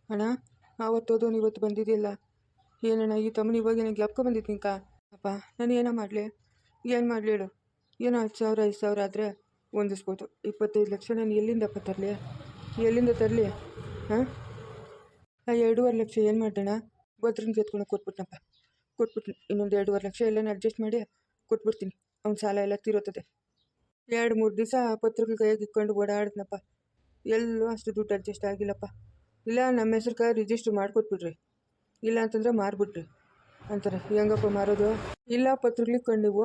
ಅಣ್ಣ ಆವತ್ತೋದೋನು ಇವತ್ತು ಬಂದಿದೆಯಲ್ಲ, ಏನಣ್ಣ ಈ ತಮ್ಮನ ಇವಾಗೇನು ಜ್ಞಾಪಕ ಬಂದಿತ್ತು ನಿಂಕ? ಅಪ್ಪ ನಾನು ಏನೋ ಮಾಡಲಿ, ಏನು ಮಾಡಲಿ ಹೇಳು? ಏನೋ 10,000 5,000 ಆದರೆ ಹೊಂದಿಸ್ಬೋದು. 25 ಲಕ್ಷ ನಾನು ಎಲ್ಲಿಂದಪ್ಪ ತರಲಿ? ಎಲ್ಲಿಂದ ತರಲಿ? ಹಾಂ, ಆ 2.5 ಲಕ್ಷ ಏನು ಮಾಡೋಣ? ಭದ್ರನಿಗೆ ಎತ್ಕೊಂಡು ಕೊಟ್ಬಿಟ್ನಪ್ಪ, ಕೊಟ್ಬಿಟ್ನಿ. ಇನ್ನೊಂದು 2.5 ಲಕ್ಷ ಎಲ್ಲನೂ ಅಡ್ಜಸ್ಟ್ ಮಾಡಿ ಕೊಟ್ಬಿಡ್ತೀನಿ. ಅವ್ನ ಸಾಲ ಎಲ್ಲ ತೀರೋತದೆ. 2-3 ದಿವಸ ಪತ್ರಗಳು ಕೈಯಾಗಿ ಇಟ್ಕೊಂಡು ಓಡಾಡಿದ್ನಪ್ಪ, ಎಲ್ಲೂ ಅಷ್ಟು ದುಡ್ಡು ಅಡ್ಜಸ್ಟ್ ಆಗಿಲ್ಲಪ್ಪ. ಇಲ್ಲ ನಮ್ಮ ಹೆಸ್ರಿಗೆ ರಿಜಿಸ್ಟ್ರ್ ಮಾಡಿಕೊಟ್ಬಿಡ್ರಿ, ಇಲ್ಲ ಅಂತಂದರೆ ಮಾರ್ಬಿಟ್ರಿ ಅಂತಾರೆ. ಹೆಂಗಪ್ಪ ಮಾರೋದು? ಇಲ್ಲ ಪತ್ರಗಳಿಗೆ ಕಂಡಿವು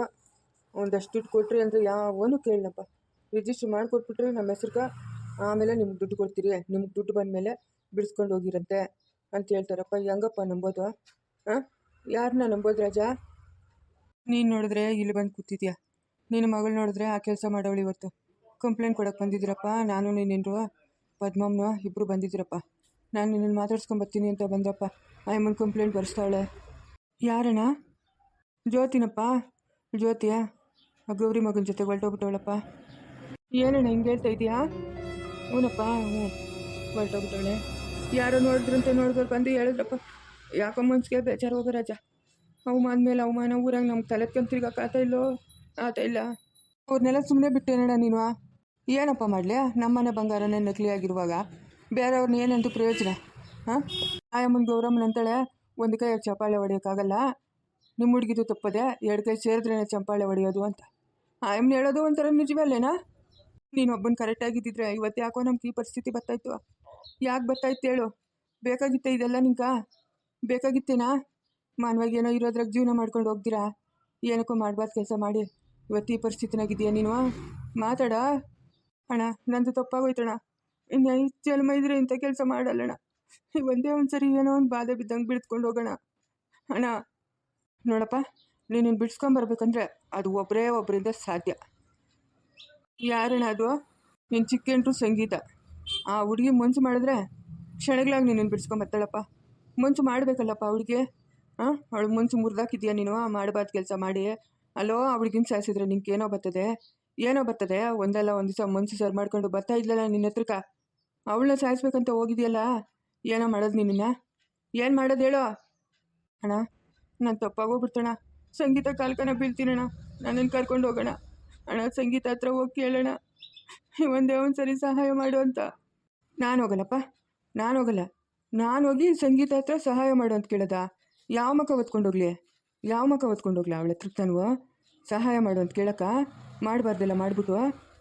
ಒಂದಷ್ಟು ದುಡ್ಡು ಕೊಟ್ರಿ ಅಂದರೆ ಯಾವನು ಕೇಳನಪ್ಪ. ರಿಜಿಸ್ಟ್ರ್ ಮಾಡಿಕೊಟ್ಬಿಟ್ರಿ ನಮ್ಮ ಹೆಸ್ರಿಗೆ, ಆಮೇಲೆ ನಿಮ್ಗೆ ದುಡ್ಡು ಕೊಡ್ತೀರಿ, ನಿಮ್ಗೆ ದುಡ್ಡು ಬಂದಮೇಲೆ ಬಿಡಿಸ್ಕೊಂಡು ಹೋಗಿರಂತೆ ಅಂತ ಹೇಳ್ತಾರಪ್ಪ. ಹೆಂಗಪ್ಪ ನಂಬೋದು? ಹಾಂ, ಯಾರನ್ನ ನಂಬೋದು ರಾಜ? ನೀನು ನೋಡಿದ್ರೆ ಇಲ್ಲಿ ಬಂದು ಕೂತಿದ್ಯಾ, ನಿನ್ನ ಮಗಳು ನೋಡಿದ್ರೆ ಆ ಕೆಲಸ ಮಾಡೋಳು. ಇವತ್ತು ಕಂಪ್ಲೇಂಟ್ ಕೊಡೋಕೆ ಬಂದಿದ್ದೀರಪ್ಪ, ನಾನು ನೀನೇನು ಪದ್ಮಮ್ಮನ ಇಬ್ಬರು ಬಂದಿದ್ದೀರಪ್ಪ. ನಾನು ನಿನ್ನನ್ನು ಮಾತಾಡ್ಸ್ಕೊಂಬರ್ತೀನಿ ಅಂತ ಬಂದ್ರಪ್ಪ. ಅಮ್ಮನ ಕಂಪ್ಲೇಂಟ್ ಬರೆಸ್ತಾವಳೆ. ಯಾರಣ್ಣ? ಜ್ಯೋತಿನಪ್ಪ, ಜ್ಯೋತಿಯಾ? ಗೌರಿ ಮಗನ ಜೊತೆ ಹೊರಟೋಗ್ಬಿಟ್ಟವಳಪ್ಪ. ಏನಣ್ಣ ಹಿಂಗೆ ಹೇಳ್ತಾ ಇದೀಯಾ? ಹ್ಞೂನಪ್ಪ, ಹ್ಞೂ ಹೊರಟೋಗ್ಬಿಟ್ಟವಳೆ. ಯಾರೋ ನೋಡಿದ್ರಂತೆ, ನೋಡಿದ್ರು ಬಂದು ಹೇಳಿದ್ರಪ್ಪ. ಯಾಕೋ ಮನ್ಸಿಗೆ ಬೇಜಾರು ಹೋಗೋ ರಾಜ. ಅವಮಾನ ಮೇಲೆ ಅವಮಾನ, ಊರಾಗ ನಮ್ಗೆ ತಲೆತ್ಕೊಂಡು ತಿರ್ಗಕ್ಕೆ ಆತ ಇಲ್ಲ. ಅವ್ರನ್ನೆಲ್ಲ ಸುಮ್ಮನೆ ಬಿಟ್ಟೇನಣ್ಣ ನೀನು? ಏನಪ್ಪ ಮಾಡಲಿ? ನಮ್ಮನೆ ಬಂಗಾರನೇ ನಕಲಿ ಆಗಿರುವಾಗ ಬೇರೆಯವ್ರನ್ನ ಏನಂತೂ ಪ್ರಯೋಜನ? ಹಾಂ, ಆಯಮ್ಮನ ಗೌರಮ್ಮನ ಅಂತಾಳೆ ಒಂದು ಕೈ ಚಪ್ಪಾಳೆ ಹೊಡೆಯೋಕ್ಕಾಗಲ್ಲ, ನಿಮ್ಮ ಹುಡುಗಿದು ತಪ್ಪದೆ 2 ಕೈ ಸೇರಿದ್ರೇ ಚಂಪಾಳೆ ಹೊಡೆಯೋದು ಅಂತ ಆಯಮ್ಮನ ಹೇಳೋದು ಒಂಥರ ನಿಜವಲ್ಲೇನಾ? ನೀನು ಒಬ್ಬನ ಕರೆಕ್ಟಾಗಿದ್ದಿದ್ರೆ ಇವತ್ತು ಯಾಕೋ ನಮ್ಗೆ ಈ ಪರಿಸ್ಥಿತಿ ಬರ್ತಾಯಿತ್ತು. ಯಾಕೆ ಬರ್ತಾಯಿತ್ತು ಹೇಳು? ಬೇಕಾಗಿತ್ತೆ ಇದೆಲ್ಲ ನಿಂಕ? ಬೇಕಾಗಿತ್ತೇನಾ? ಮಾನವಾಗಿ ಏನೋ ಇರೋದ್ರಾಗ ಜೀವನ ಮಾಡ್ಕೊಂಡು ಹೋಗ್ತೀರಾ? ಏನಕ್ಕೋ ಮಾಡಬಾರ್ದು ಕೆಲಸ ಮಾಡಿ ಇವತ್ತು ಈ ಪರಿಸ್ಥಿತಿನಾಗಿದೆಯಾ ನೀನು? ಮಾತಾಡ ಅಣ್ಣ. ನಂದು ತಪ್ಪಾಗೋಯ್ತಣ್ಣ, ಇನ್ನು 5 ಜನ್ಮ ಇದ್ರೆ ಇಂಥ ಕೆಲಸ ಮಾಡಲ್ಲಣ್ಣ. ಒಂದೇ ಒಂದು ಸರಿ ಏನೋ ಒಂದು ಬಾಧೆ ಬಿದ್ದಂಗೆ ಬಿಡ್ಸ್ಕೊಂಡು ಹೋಗೋಣ ಅಣ್ಣ. ನೋಡಪ್ಪ, ನೀನು ಬಿಡ್ಸ್ಕೊಂಬರ್ಬೇಕಂದ್ರೆ ಅದು ಒಬ್ಬರಿಂದ ಸಾಧ್ಯ. ಯಾರಣ್ಣ ಅದು? ನೀನು ಚಿಕ್ಕಂಟ್ರು ಸಂಗೀತ. ಆ ಹುಡುಗಿ ಮನ್ಸು ಮಾಡಿದ್ರೆ ಕ್ಷಣಗಳಾಗಿ ನೀನು ಬಿಡ್ಸ್ಕೊಂಬರ್ತಾಳಪ್ಪ. ಮನ್ಸು ಮಾಡಬೇಕಲ್ಲಪ್ಪ ಹುಡುಗಿ. ಹಾಂ, ಅವಳು ಮನ್ಸು ಮುರಿದಾಕಿದ್ಯಾ ನೀನು? ಮಾಡಬಾರ್ದು ಕೆಲಸ ಮಾಡಿ ಅಲ್ಲೋ. ಅವಳಿಗಿನ ಸಾಯಿಸಿದ್ರೆ ನಿಂಗೆ ಏನೋ ಬರ್ತದೆ? ಒಂದಲ್ಲ ಒಂದು ದಿವಸ ಮನ್ಸು ಸರ್ ಮಾಡ್ಕೊಂಡು ಬರ್ತಾ ಇದ್ಲಲ್ಲ ನಿನ್ನ ಹತ್ರಕ್ಕ. ಅವಳನ್ನ ಸಾಯಿಸ್ಬೇಕಂತ ಹೋಗಿದೆಯಲ್ಲ, ಏನೋ ಮಾಡೋದು ನಿನ್ನ? ಏನು ಮಾಡೋದು ಹೇಳೋ ಅಣ್ಣ? ನಾನು ತಪ್ಪಾಗೋಗ್ಬಿಡ್ತಣ್ಣ. ಸಂಗೀತ ಕಾಲ್ಕನ ಬೀಳ್ತೀನಣ್ಣ, ನನ್ನನ್ನು ಕರ್ಕೊಂಡು ಹೋಗೋಣ ಅಣ್ಣ. ಸಂಗೀತ ಹತ್ರ ಹೋಗಿ ಕೇಳೋಣ, ಒಂದೇ ಒಂದು ಸರಿ ಸಹಾಯ ಮಾಡು ಅಂತ. ನಾನು ಹೋಗಲ್ಲಪ್ಪ, ನಾನು ಹೋಗಿ ಸಂಗೀತ ಹತ್ರ ಸಹಾಯ ಮಾಡು ಅಂತ ಕೇಳೋದಾ? ಯಾವ ಮಕ್ಕ ಹೊತ್ಕೊಂಡೋಗ್ಲಿ ಅವಳ ಹತ್ರಕ್ಕೆ ನಾನು ಸಹಾಯ ಮಾಡು ಅಂತ ಕೇಳಕ್ಕ? ಮಾಡಬಾರ್ದೆಲ್ಲ ಮಾಡಿಬಿಟ್ಟು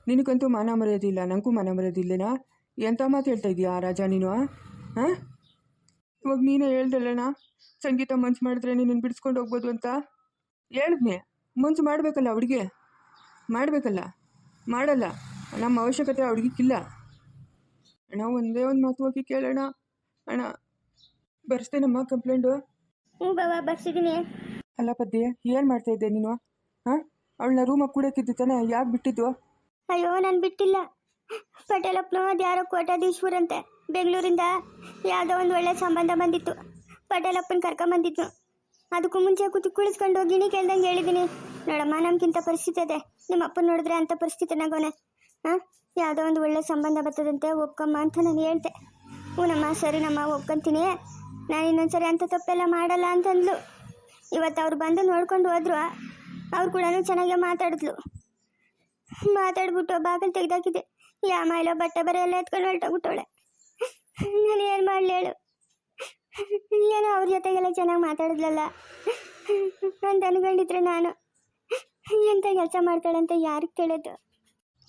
ನಿನಗಂತೂ ಮಾನ ಮರ್ಯಾದಿಲ್ಲ, ನನಗೂ ಮಾನ ಮರ್ಯಾದಿಲ್ಲೇನಾ? ಎಂಥ ಮಾತು ಹೇಳ್ತಾ ಇದೀಯಾ ರಾಜ ನೀನು? ಹಾಂ, ಇವಾಗ ನೀನೇ ಹೇಳ್ದಲ್ಲಣ್ಣ, ಸಂಗೀತ ಮನ್ಸು ಮಾಡಿದ್ರೆ ನೀನು ಬಿಡಿಸ್ಕೊಂಡು ಹೋಗ್ಬೋದು ಅಂತ ಹೇಳಿದ್ನೆ. ಮನ್ಸು ಮಾಡಬೇಕಲ್ಲ ಹುಡುಗಿ, ಮಾಡಲ್ಲ. ನಮ್ಮ ಅವಶ್ಯಕತೆ ಆ ಹುಡುಗಿಗಿಲ್ಲ ಅಣ್ಣ. ಒಂದೇ ಒಂದು ಮಾತು ಹೋಗಿ ಕೇಳೋಣ ಅಣ್ಣ. ಬರ್ಸ್ತೇನಮ್ಮ ಕಂಪ್ಲೇಂಟು? ಹ್ಞೂ ಬಾಬಾ, ಬರ್ಸಿದ್ದೀನಿ. ಅಲ್ಲ ಪದ್ದಿ, ಏನು ಮಾಡ್ತಾ ಇದ್ದೆ ನೀನು? ಹಾಂ, ಅವಳನ್ನ ರೂಮಾಗಿ ಕೂಡಕ್ಕಿದ್ದು ತಾನೆ, ಯಾಕೆ ಬಿಟ್ಟಿದ್ದು? ಅಯ್ಯೋ, ನಾನು ಬಿಟ್ಟಿಲ್ಲ. ಪಟೇಲಪ್ಪನ ಅದು ಯಾರೋ ಕೋಟಾಧೀಶ್ವರಂತೆ, ಬೆಂಗಳೂರಿಂದ ಯಾವುದೋ ಒಂದು ಒಳ್ಳೆ ಸಂಬಂಧ ಬಂದಿತ್ತು. ಪಟೇಲಪ್ಪನ ಕರ್ಕೊಂಬಂದಿತ್ತು. ಅದಕ್ಕೂ ಮುಂಚೆ ಕುಳಿಸ್ಕೊಂಡು ಗಿಣಿ ಕೇಳ್ದಂಗೆ ಹೇಳಿದ್ದೀನಿ. ನೋಡಮ್ಮ, ನಮ್ಗಿಂತ ಪರಿಸ್ಥಿತಿ ಇದೆ, ನಿಮ್ಮ ಅಪ್ಪನ ನೋಡಿದ್ರೆ ಅಂಥ ಪರಿಸ್ಥಿತಿ ನಗೋನೆ. ಹಾಂ, ಯಾವುದೋ ಒಂದು ಒಳ್ಳೆ ಸಂಬಂಧ ಬರ್ತದಂತೆ, ಒಪ್ಕಮ್ಮ ಅಂತ ನಾನು ಹೇಳ್ದೆ. ಹ್ಞೂನಮ್ಮ, ಸರಿನಮ್ಮ, ಒಪ್ಕೊಂತೀನಿ, ನಾನು ಇನ್ನೊಂದ್ಸರಿ ಅಂಥ ತಪ್ಪೆಲ್ಲ ಮಾಡಲ್ಲ ಅಂತಂದ್ಲು. ಇವತ್ತು ಅವ್ರು ಬಂದು ನೋಡ್ಕೊಂಡು ಹೋದ್ರು. ಅವ್ರು ಕೂಡ ಚೆನ್ನಾಗೇ ಮಾತಾಡ್ಬಿಟ್ಟು ಬಾಗಿಲು ತೆಗ್ದಾಕಿದ್ದೆ. ಯಾಮ ಇಲ್ಲ, ಬಟ್ಟೆ ಬರೆ ಎಲ್ಲ ಎತ್ಕೊಂಡು ಹೊರಟೋಗ್ಬಿಟ್ಟವಳೆ. ನಾನು ಏನು ಮಾಡಲಿ ಹೇಳು? ಏನೋ ಅವ್ರ ಜೊತೆಗೆಲ್ಲ ಚೆನ್ನಾಗಿ ಮಾತಾಡಿದ್ಲಲ್ಲ ಅಂತ ಅನ್ಕೊಂಡಿದ್ರೆ ನಾನು ಎಂಥ ಕೆಲಸ ಮಾಡ್ತಾಳೆ ಅಂತ ಯಾರಿಗೆ ತಿಳಿದು?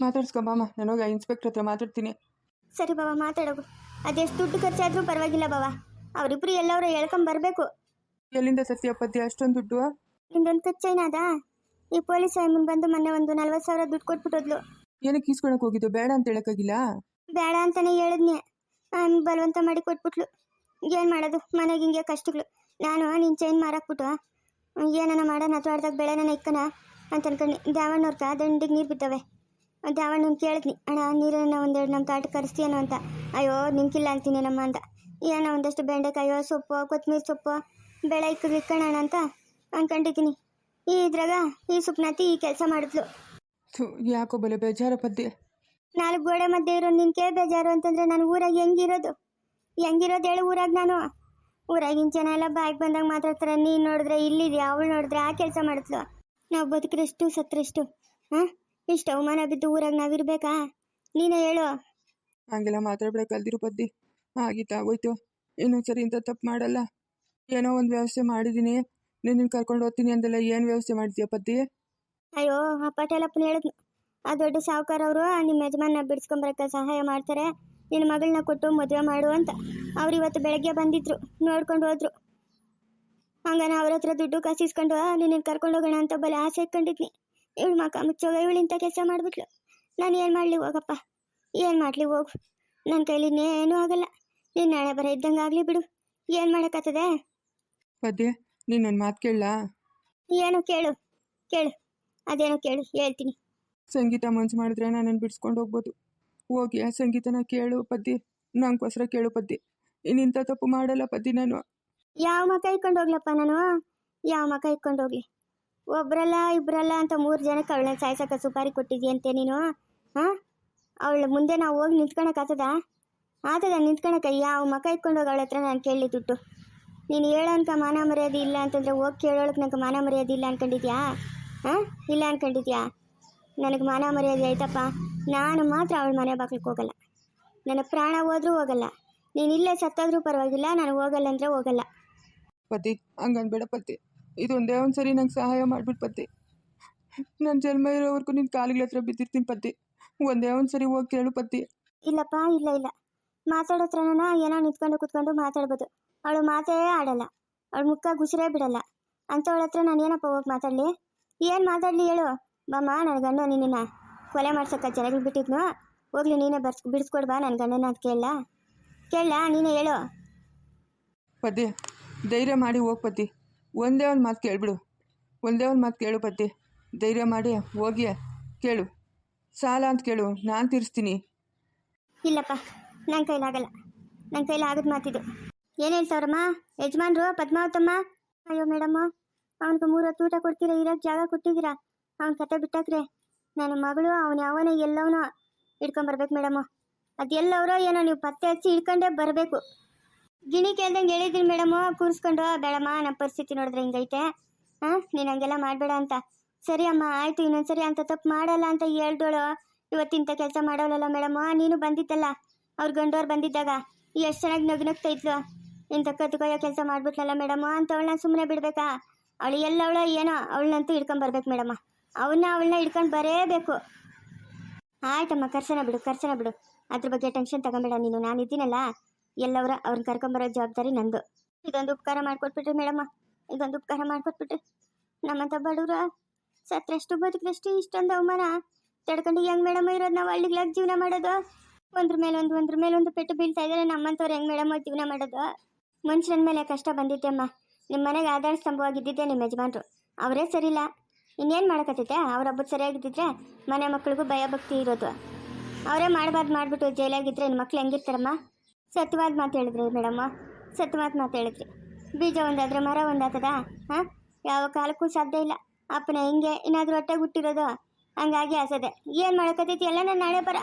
ಮಾತಾಡ್ಸ್ಕೊಂಬಮ್ಮ, ನನಗೆ ಇನ್ಸ್ಪೆಕ್ಟರ್ ಹತ್ರ ಮಾತಾಡ್ತೀನಿ. ಸರಿ ಬಾಬಾ, ಮಾತಾಡೋಗು. ಅದೆಷ್ಟು ದುಡ್ಡು ಖರ್ಚಾದರೂ ಪರವಾಗಿಲ್ಲ ಬಾಬಾ, ಅವರಿಬ್ರು ಎಲ್ಲರೂ ಹೇಳ್ಕೊಂಬರ್ಬೇಕು. ಎಲ್ಲಿಂದ ಸತ್ಯ ಪದ್ಯ ಅಷ್ಟೊಂದು ದುಡ್ಡು? ಇನ್ನೊಂದು ಖರ್ಚೇನಾದ? ಈ ಪೊಲೀಸ್ ಮುಂದೆ ಬಂದು ಮೊನ್ನೆ ಒಂದು 40,000 ದುಡ್ಡು ಕೊಟ್ಬಿಟ್ಟೋದ್ಲು. ಏನಕ್ಕೆ ಈಸ್ಕೊಳಕ್ಕೆ ಹೋಗಿದ್ದು? ಬೇಡ ಅಂತ ಹೇಳೋಕ್ಕಾಗಿಲ್ಲ? ಬೇಡ ಅಂತಾನೆ ಹೇಳಿದ್ನೆ, ಬಲವಂತ ಮಾಡಿ ಕೊಟ್ಬಿಟ್ಲು. ಏನು ಮಾಡೋದು, ಮನೆಗೆ ಹಿಂಗೆ ಕಷ್ಟಗಳು. ನಾನು ನಿನ್ನ ಚೈನ್ ಮಾರಾಕ್ಬಿಟ್ಟು ಏನನ ಮಾಡೋಣ ತೋಟದಾಗ ಬೆಳೆನ ಇಕ್ಕನ ಅಂತ ಅನ್ಕೊಂಡು ದ್ಯಾವಣ್ಣವ್ರಕ ದಂಡಿಗೆ ನೀರು ಬಿದ್ದವೆ. ದ್ಯಾವಣ್ಣನ ಕೇಳಿದ್ನಿ, ಅಣ್ಣ ನೀರನ್ನ ಒಂದೆರಡು ನಮ್ಮ ತೋಟಕ್ಕೆ ಕರೆಸ್ತೀಯೇನೋ ಅಂತ. ಅಯ್ಯೋ ನಿಂಕಿಲ್ಲ ಅಂತೀನಿ ನಮ್ಮ ಅಂತ. ಏನೋ ಒಂದಷ್ಟು ಬೆಂಡೆಕಾಯೋ ಸೊಪ್ಪು ಕೊತ್ತಂಬರಿ ಸೊಪ್ಪು ಬೆಳೆ ಇಕ್ಕಣ ಅಂತ ಅನ್ಕೊಂಡಿದ್ದೀನಿ. ಇದ್ರಾಗ ಈ ಸುಪ್ನಾತಿ ಈ ಕೆಲಸ ಮಾಡಿದ್ಲು. ಯಾಕೋ ಬಲೆ ಬೇಜಾರ ಪದ್ಯ. 4 ಗೋಡೆ ಮಧ್ಯೆ ಇರೋ ನಿನ್ಗೆ ಬೇಜಾರು ಅಂತಂದ್ರೆ ನಾನು ಊರಾಗ ಹೆಂಗಿರೋದು? ಹೆಂಗಿರೋದು ಹೇಳು ಊರಾಗ ನಾನು. ಊರಾಗಿನ ಜನ ಎಲ್ಲ ಬಾಯಿಗೆ ಬಂದಾಗ ಮಾತಾಡ್ತಾರೆ. ನೀನು ನೋಡಿದ್ರೆ ಇಲ್ಲಿದ್ಯಾ, ಅವಳು ನೋಡಿದ್ರೆ ಆ ಕೆಲಸ ಮಾಡಿದ್ಲು. ನಾವು ಬದುಕಿರೆಷ್ಟು ಸತ್ರೆಷ್ಟು? ಹಾಂ, ಇಷ್ಟು ಅವಮಾನ ಬಿದ್ದು ಊರಾಗ ನಾವಿರ್ಬೇಕಾ? ನೀನೇ ಹೇಳು. ಹಂಗೆಲ್ಲ ಮಾತಾಡ್ಬೇಡ ಕಲ್ದಿರು ಪದ್ದಿ. ಆಗಿತ್ತು ಆಗೋಯ್ತು, ಇನ್ನೊಂದ್ಸರಿ ಇಂಥ ತಪ್ಪು ಮಾಡಲ್ಲ. ಏನೋ ಒಂದು ವ್ಯವಸ್ಥೆ ಮಾಡಿದ್ದೀನಿ, ನಿನ್ನ ಕರ್ಕೊಂಡು ಹೋಗ್ತೀನಿ ಅಂದೆಲ್ಲ ಏನು ವ್ಯವಸ್ಥೆ ಮಾಡ್ತೀಯ ಪದ್ದಿ? ಅಯ್ಯೋ, ಆ ಪಟೇಲಪ್ಪನ ಹೇಳಿದ್ನು, ಆ ದೊಡ್ಡ ಸಾವುಕಾರ ಅವರು ನಿಮ್ಮ ಯಜಮಾನ ಬಿಡಿಸ್ಕೊಂಬರಕ್ಕೆ ಸಹಾಯ ಮಾಡ್ತಾರೆ, ನಿನ್ನ ಮಗಳನ್ನ ಕೊಟ್ಟು ಮದುವೆ ಮಾಡು ಅಂತ. ಅವ್ರು ಇವತ್ತು ಬೆಳಗ್ಗೆ ಬಂದಿದ್ರು, ನೋಡ್ಕೊಂಡು ಹೋದ್ರು. ಹಂಗ ನಾ ಅವ್ರ ಹತ್ರ ದುಡ್ಡು ಕಾಸಿಸ್ಕೊಂಡು ನಿನ್ನ ಕರ್ಕೊಂಡು ಹೋಗೋಣ ಅಂತ ಬಲೆ ಆಸೆ ಇಟ್ಕೊಂಡಿದ್ನಿ. ಇವಳು ಮಕ್ಕ ಮುಚ್ಚೋಗ ಇವಳಿಂತ ಕೆಲಸ ಮಾಡಿಬಿಟ್ಲು. ನಾನು ಏನು ಮಾಡಲಿ ಹೋಗಪ್ಪ, ಏನು ಮಾಡಲಿ ಹೋಗು. ನನ್ನ ಕೈಲಿ ಇನ್ನೇನೂ ಆಗಲ್ಲ. ನೀನು ನಾಳೆ ಬರ ಇದ್ದಂಗೆ ಆಗಲಿ ಬಿಡು. ಏನು ಮಾಡೋಕ್ಕಾಗ್ತದೆ? ಪದ್ಯ, ನೀನು ನನ್ನ ಮಾತು ಕೇಳಲಾ? ಏನು ಕೇಳು ಕೇಳು, ಅದೇನೋ ಕೇಳು, ಹೇಳ್ತೀನಿ. ಸಂಗೀತ ಮನ್ಸು ಮಾಡಿದ್ರೆ ನನ್ನನ್ನು ಬಿಡಿಸ್ಕೊಂಡು ಹೋಗ್ಬೋದು. ಹೋಗಿ ಆ ಸಂಗೀತನ ಕೇಳು ಪದ್ದಿ, ನಂಗೋಸ್ಕರ ಕೇಳು ಪದ್ದಿ. ಇನ್ನಿಂಥ ತಪ್ಪು ಮಾಡಲ್ಲ ಪದ್ದಿ ನಾನು. ಯಾವ ಮಕ್ಕ ಇಟ್ಕೊಂಡು ಹೋಗ್ಲಪ್ಪ ನಾನು? ಯಾವ ಮಕ್ಕ ಇಟ್ಕೊಂಡು ಹೋಗ್ಲಿ? ಒಬ್ರಲ್ಲ ಇಬ್ರಲ್ಲ ಅಂತ 3 ಜನಕ್ಕೆ ಅವಳನ್ನ ಸಾಯ್ಸಕ್ಕೆ ಸುಪಾರಿ ಕೊಟ್ಟಿದ್ಯಂತೆ ನೀನು. ಹಾಂ, ಅವಳ ಮುಂದೆ ನಾವು ಹೋಗಿ ನಿಂತ್ಕೊಳಕ್ಕಾಗ್ತದ? ನಿಂತ್ಕೊಳಕ್ಕೆ? ಯಾವ ಮಕ್ಕ ಇಟ್ಕೊಂಡು ಹೋಗಿ ಅವಳ ಹತ್ರ ನಾನು ಕೇಳಲಿ ದುಡ್ಡು? ನೀನು ಹೇಳೋನ್ಕ ಮಾನ ಮರ್ಯಾದೆ ಇಲ್ಲ ಅಂತಂದರೆ ಹೋಗಿ ಕೇಳೋಳಕ್ಕೆ ನಂಗೆ ಮಾನ ಮರ್ಯಾದೆ ಇಲ್ಲ ಅನ್ಕೊಂಡಿದ್ಯಾ? ಹಾಂ, ಇಲ್ಲ ಅನ್ಕೊಂಡಿದ್ಯಾ? ನನಗೆ ಮಾನ ಮರ್ಯಾದೆ ಆಯ್ತಪ್ಪ. ನಾನು ಮಾತ್ರ ಅವಳ ಮನೆ ಬಾಗ್ಲಿಕ್ಕೆ ಹೋಗಲ್ಲ. ನನ್ನ ಪ್ರಾಣ ಹೋದ್ರೂ ಹೋಗಲ್ಲ. ನೀನು ಇಲ್ಲೇ ಸತ್ತಾದ್ರೂ ಪರವಾಗಿಲ್ಲ, ನಾನು ಹೋಗಲ್ಲ ಅಂದರೆ ಹೋಗಲ್ಲ. ಪದ್ದಿ, ಹಂಗನ್ಬೇಡ ಪದ್ದಿ. ಇದೊಂದೇ ಒಂದು ಸರಿ ನಂಗೆ ಸಹಾಯ ಮಾಡಿಬಿಟ್ಟು ಪದ್ದಿ. ನನ್ನ ಜನ್ಮ ಇರೋವರೆಗೂ ನಿನ್ನ ಕಾಲಿಗಳ ಹತ್ರ ಬಿದ್ದಿರ್ತೀನಿ ಪದ್ದಿ. ಒಂದೇ ಒಂದು ಸರಿ ಹೋಗಿ ಕೇಳು ಪದ್ದಿ. ಇಲ್ಲಪ್ಪ, ಇಲ್ಲ. ಮಾತಾಡೋತ್ರನ ಏನೋ ನಿಂತ್ಕೊಂಡು ಕೂತ್ಕೊಂಡು ಮಾತಾಡ್ಬೋದು. ಅವಳು ಮಾತೇ ಆಡಲ್ಲ, ಅವಳು ಮುಖ ಗುಸಿರೇ ಬಿಡಲ್ಲ. ಅಂಥವಳ ಹತ್ರ ನಾನು ಏನಪ್ಪ ಹೋಗಿ ಮಾತಾಡಲಿ? ಏನು ಮಾತಾಡಲಿ ಹೇಳು? ಬಾಮ್ಮ, ನನ್ನ ಗಂಡ ನಿನ್ನ ಕೊಲೆ ಮಾಡ್ಸೋಕ್ಕೆ ಜನಗಳು ಬಿಟ್ಟಿದ್ನು. ಹೋಗ್ಲಿ, ನೀನೇ ಬಿಡಿಸ್ಕೊಡ್ ಬಾ ನನ್ನ ಗಂಡನ ಅಂತ ಕೇಳಲ್ಲ? ನೀನೇ ಹೇಳು. ಪದ್ದಿ, ಧೈರ್ಯ ಮಾಡಿ ಹೋಗಿ ಪದ್ದಿ. ಒಂದೇ ಒಂದು ಮಾತು ಕೇಳಿಬಿಡು. ಒಂದೇ ಒಂದು ಮಾತು ಕೇಳು ಪದ್ದಿ. ಧೈರ್ಯ ಮಾಡಿ ಹೋಗಿ ಕೇಳು. ಸಾಲ ಅಂತ ಕೇಳು, ನಾನು ತೀರಿಸ್ತೀನಿ. ಇಲ್ಲಪ್ಪ, ನನ್ನ ಕೈಲಾಗಲ್ಲ. ನನ್ನ ಕೈಲಿ ಆಗದ ಮಾತಿದು. ಏನು ಹೇಳ್ತಾವ್ರಮ್ಮ ಯಜಮಾನ್ರು? ಪದ್ಮಾವತಮ್ಮ, ಅಯ್ಯೋ ಮೇಡಮ್ಮ, ಅವನಿಗೆ 3 ಹೊತ್ತು ಊಟ ಕೊಡ್ತೀರಾ, ಇರೋಕ್ಕೆ ಜಾಗ ಕೊಟ್ಟಿದ್ದೀರಾ, ಅವ್ನ ಕತೆ ಬಿಟ್ಟಾಕ್ರೆ ನನ್ನ ಮಗಳು ಅವನು ಯಾವನ ಎಲ್ಲವನೋ ಹಿಡ್ಕೊಂಬರ್ಬೇಕು ಮೇಡಮ್ಮ. ಅದು ಎಲ್ಲವರೋ ಏನೋ ನೀವು ಪತ್ತೆ ಹಚ್ಚಿ ಹಿಡ್ಕೊಂಡೇ ಬರಬೇಕು. ಗಿಣಿ ಕೇಳ್ದಂಗೆ ಹೇಳಿದ್ದೀನಿ ಮೇಡಮ್ಮು, ಕೂರಿಸ್ಕೊಂಡು. ಬೇಡಮ್ಮ, ನಮ್ಮ ಪರಿಸ್ಥಿತಿ ನೋಡಿದ್ರೆ ಹಿಂಗೈತೆ. ಹಾಂ, ನೀನು ಹಂಗೆಲ್ಲ ಮಾಡಬೇಡ ಅಂತ. ಸರಿ ಅಮ್ಮ, ಆಯಿತು, ಇನ್ನೊಂದ್ಸರಿ ಅಂತ ತಪ್ಪು ಮಾಡಲ್ಲ ಅಂತ ಹೇಳ್ದೋಳು. ಇವತ್ತಿಂಥ ಕೆಲಸ ಮಾಡೋಳಲ್ಲ ಮೇಡಮ್ಮ. ನೀನು ಬಂದಿದ್ದಲ್ಲ, ಅವ್ರ ಗಂಡವ್ರು ಬಂದಿದ್ದಾಗ ಎಷ್ಟು ಚೆನ್ನಾಗಿ ನಗ್ನಗ್ತಾ ಇದ್ಲು. ಇಂಥ ಕತ್ಕೊಯ್ಯೋ ಕೆಲಸ ಮಾಡಿಬಿಟ್ಲಲ್ಲ ಮೇಡಮ್ಮ ಅಂತ ಅವಳನ್ನ ಸುಮ್ಮನೆ ಬಿಡಬೇಕಾ? ಅವಳು ಎಲ್ಲವಳ ಏನೋ, ಅವಳನ್ನಂತೂ ಹಿಡ್ಕೊಂಬರ್ಬೇಕು ಮೇಡಮ್ಮ. ಅವಳನ್ನ ಹಿಡ್ಕೊಂಡು ಬರೇಬೇಕು. ಆಯ್ತಮ್ಮ, ಕರ್ಸನ ಬಿಡು. ಅದ್ರ ಬಗ್ಗೆ ಟೆನ್ಷನ್ ತಗೊಂಬೇಡ ನೀನು. ನಾನು ಇದ್ದೀನಲ್ಲ, ಅವ್ರನ್ನ ಕರ್ಕೊಂಬರೋ ಜವಾಬ್ದಾರಿ ನಂದು. ಇದೊಂದು ಉಪಕಾರ ಮಾಡಿಕೊಟ್ಬಿಟ್ರಿ ಮೇಡಮ್ಮ, ಇದೊಂದು ಉಪಕಾರ ಮಾಡಿಕೊಟ್ಬಿಟ್ರಿ. ನಮ್ಮಂಥ ಬಡವ್ರ ಸತ್ರೆಷ್ಟು ಬದುಕಿದಷ್ಟು ಇಷ್ಟೊಂದು ಅವಮಾನ ತಡ್ಕೊಂಡು ಹೆಂಗೆ ಮೇಡಮ್ಮ ಇರೋದು? ನಾವು ಹಳ್ಳಿಗಳಾಗ ಜೀವನ ಮಾಡೋದು? ಒಂದ್ರ ಮೇಲೆ ಒಂದು ಪೆಟ್ಟು ಬೀಳ್ತಾ ಇದ್ದಾರೆ. ನಮ್ಮಂಥವ್ರು ಹೆಂಗೆ ಮೇಡಮ್ಮ ಜೀವನ ಮಾಡೋದು? ಮನುಷ್ಯನ ಮೇಲೆ ಕಷ್ಟ ಬಂದಿದ್ದೆಮ್ಮ. ನಿಮ್ಮ ಮನೆಗೆ ಆಧಾರ ಸ್ತಂಭವಾಗಿದ್ದಿದ್ದೆ ನಿಮ್ಮ ಯಜಮಾನ್ರು. ಅವರೇ ಸರಿಯಿಲ್ಲ, ಇನ್ನೇನು ಮಾಡೋಕತ್ತೈತೆ? ಅವರೊಬ್ಬರು ಸರಿಯಾಗಿದ್ದಿದ್ರೆ ಮನೆ ಮಕ್ಳಿಗೂ ಭಯ ಭಕ್ತಿ ಇರೋದು. ಅವರೇ ಮಾಡಬಾರ್ದು ಮಾಡಿಬಿಟ್ಟು ಜೈಲಾಗಿದ್ದರೆ ಇನ್ನು ಮಕ್ಳು ಹೆಂಗಿರ್ತಾರಮ್ಮ? ಸತ್ಯವಾದ ಮಾತು ಹೇಳಿದ್ರಿ ಮೇಡಮ್ಮ, ಸತ್ಯವಾದ ಮಾತು ಹೇಳಿದ್ರಿ. ಬೀಜ ಒಂದಾದರೆ ಮರ ಒಂದಾಗ್ತದ? ಹಾಂ, ಯಾವ ಕಾಲಕ್ಕೂ ಸಾಧ್ಯ ಇಲ್ಲ. ಅಪ್ಪನ ಹಿಂಗೆ ಏನಾದರೂ ಹೊಟ್ಟೆಗೆ ಹುಟ್ಟಿರೋದು, ಹಂಗಾಗಿ ಆಸದೆ. ಏನು ಮಾಡೋಕತ್ತೈತಿ? ಎಲ್ಲ ನಾನು ನಾಳೆ ಬರ